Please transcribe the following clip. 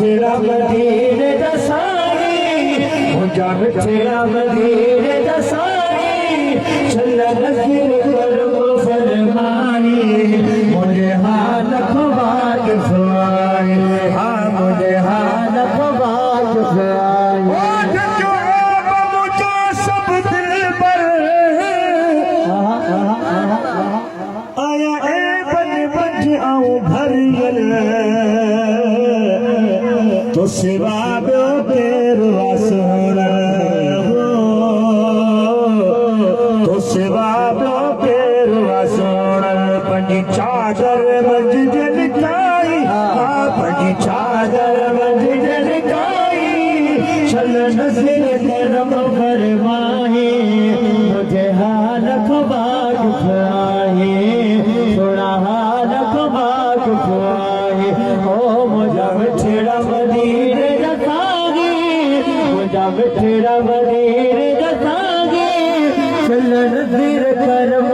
तेरा मदीने दसाई मुझा तेरा मदीने दसाई चल नज़ीर करम फरमाई मुझे हाल ख्वाज फराई हाँ मुझे हाल ख्वाज फराई मुझे सब दिल पर आया ए बन बज आऊं भरियल तो सिवा ॿियो केरु वासुण तो सिवा ॿियो केरु वासुण पंहिंजी चादर मंझि लिकाई हा पंहिंजी चादर मंझि लिकाई चल नज़ीर करम फरमाई मुझे हाल ख्वाज फराई थोड़ा हाल ख्वाज फराई ओ मुझा मिठड़ा मदीने दसागी मुझा मिठड़ा मदीने दसागी चल नज़ीर करम